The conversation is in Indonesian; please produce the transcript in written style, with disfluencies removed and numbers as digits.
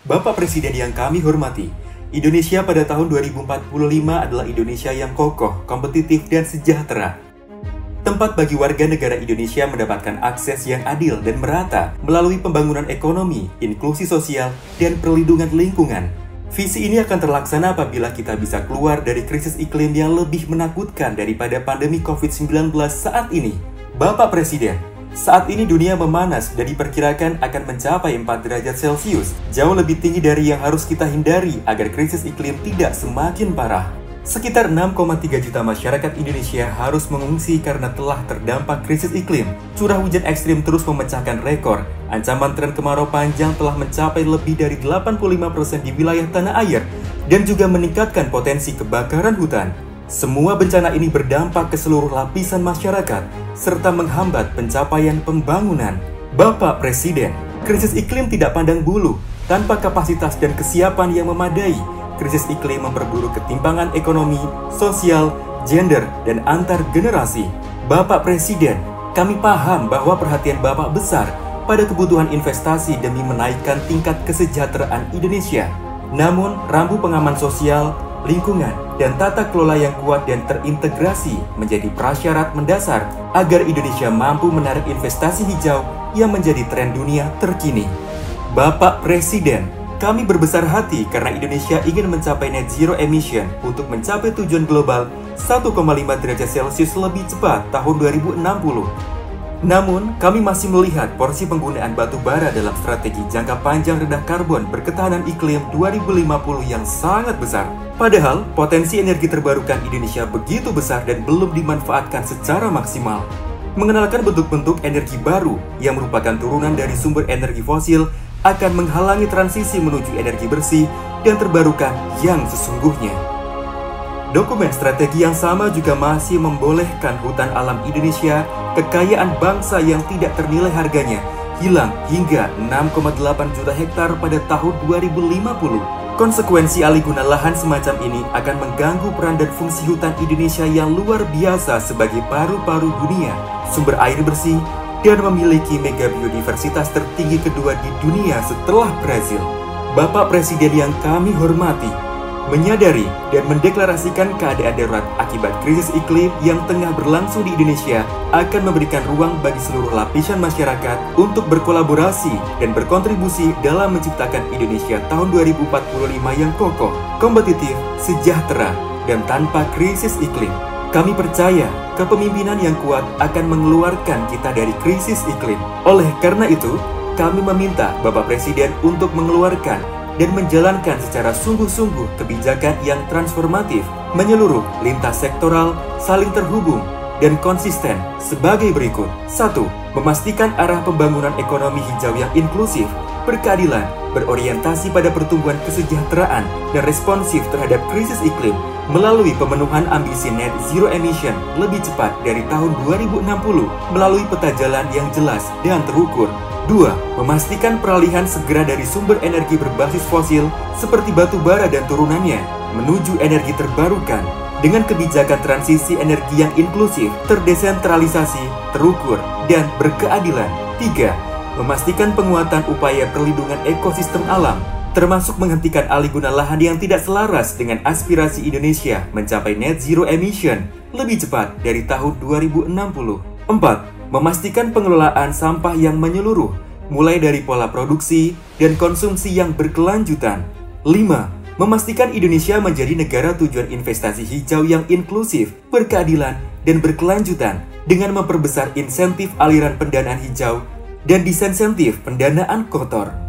Bapak Presiden yang kami hormati, Indonesia pada tahun 2045 adalah Indonesia yang kokoh, kompetitif, dan sejahtera. Tempat bagi warga negara Indonesia mendapatkan akses yang adil dan merata melalui pembangunan ekonomi, inklusi sosial, dan perlindungan lingkungan. Visi ini akan terlaksana apabila kita bisa keluar dari krisis iklim yang lebih menakutkan daripada pandemi COVID-19 saat ini. Bapak Presiden, saat ini dunia memanas dan diperkirakan akan mencapai 4 derajat Celcius, jauh lebih tinggi dari yang harus kita hindari agar krisis iklim tidak semakin parah. Sekitar 6,3 juta masyarakat Indonesia harus mengungsi karena telah terdampak krisis iklim. Curah hujan ekstrim terus memecahkan rekor. Ancaman tren kemarau panjang telah mencapai lebih dari 85% di wilayah tanah air dan juga meningkatkan potensi kebakaran hutan. Semua bencana ini berdampak ke seluruh lapisan masyarakat, serta menghambat pencapaian pembangunan. Bapak Presiden, krisis iklim tidak pandang bulu. Tanpa kapasitas dan kesiapan yang memadai, krisis iklim memperburuk ketimpangan ekonomi, sosial, gender, dan antar generasi. Bapak Presiden, kami paham bahwa perhatian Bapak besar pada kebutuhan investasi demi menaikkan tingkat kesejahteraan Indonesia. Namun, rambu pengaman sosial, lingkungan, dan tata kelola yang kuat dan terintegrasi menjadi prasyarat mendasar agar Indonesia mampu menarik investasi hijau yang menjadi tren dunia terkini. Bapak Presiden, kami berbesar hati karena Indonesia ingin mencapai net zero emission untuk mencapai tujuan global 1,5 derajat Celcius lebih cepat tahun 2060. Namun, kami masih melihat porsi penggunaan batu bara dalam strategi jangka panjang rendah karbon berketahanan iklim 2050 yang sangat besar. Padahal, potensi energi terbarukan Indonesia begitu besar dan belum dimanfaatkan secara maksimal. Mengenalkan bentuk-bentuk energi baru yang merupakan turunan dari sumber energi fosil akan menghalangi transisi menuju energi bersih dan terbarukan yang sesungguhnya. Dokumen strategi yang sama juga masih membolehkan hutan alam Indonesia, kekayaan bangsa yang tidak ternilai harganya, hilang hingga 6,8 juta hektar pada tahun 2050. Konsekuensi alih guna lahan semacam ini akan mengganggu peran dan fungsi hutan Indonesia yang luar biasa sebagai paru-paru dunia, sumber air bersih, dan memiliki mega biodiversitas tertinggi kedua di dunia setelah Brazil. Bapak Presiden yang kami hormati, menyadari dan mendeklarasikan keadaan darurat akibat krisis iklim yang tengah berlangsung di Indonesia akan memberikan ruang bagi seluruh lapisan masyarakat untuk berkolaborasi dan berkontribusi dalam menciptakan Indonesia tahun 2045 yang kokoh, kompetitif, sejahtera, dan tanpa krisis iklim. Kami percaya kepemimpinan yang kuat akan mengeluarkan kita dari krisis iklim. Oleh karena itu, kami meminta Bapak Presiden untuk mengeluarkan dan menjalankan secara sungguh-sungguh kebijakan yang transformatif, menyeluruh, lintas sektoral, saling terhubung, dan konsisten sebagai berikut. 1. Memastikan arah pembangunan ekonomi hijau yang inklusif, berkeadilan, berorientasi pada pertumbuhan kesejahteraan, dan responsif terhadap krisis iklim melalui pemenuhan ambisi net zero emission lebih cepat dari tahun 2060 melalui peta jalan yang jelas dan terukur. 2. Memastikan peralihan segera dari sumber energi berbasis fosil seperti batu bara dan turunannya menuju energi terbarukan dengan kebijakan transisi energi yang inklusif, terdesentralisasi, terukur, dan berkeadilan. 3. Memastikan penguatan upaya perlindungan ekosistem alam, termasuk menghentikan alih guna lahan yang tidak selaras dengan aspirasi Indonesia mencapai net zero emission lebih cepat dari tahun 2060. 4. Memastikan pengelolaan sampah yang menyeluruh, mulai dari pola produksi dan konsumsi yang berkelanjutan. 5. Memastikan Indonesia menjadi negara tujuan investasi hijau yang inklusif, berkeadilan, dan berkelanjutan dengan memperbesar insentif aliran pendanaan hijau dan disinsentif pendanaan kotor.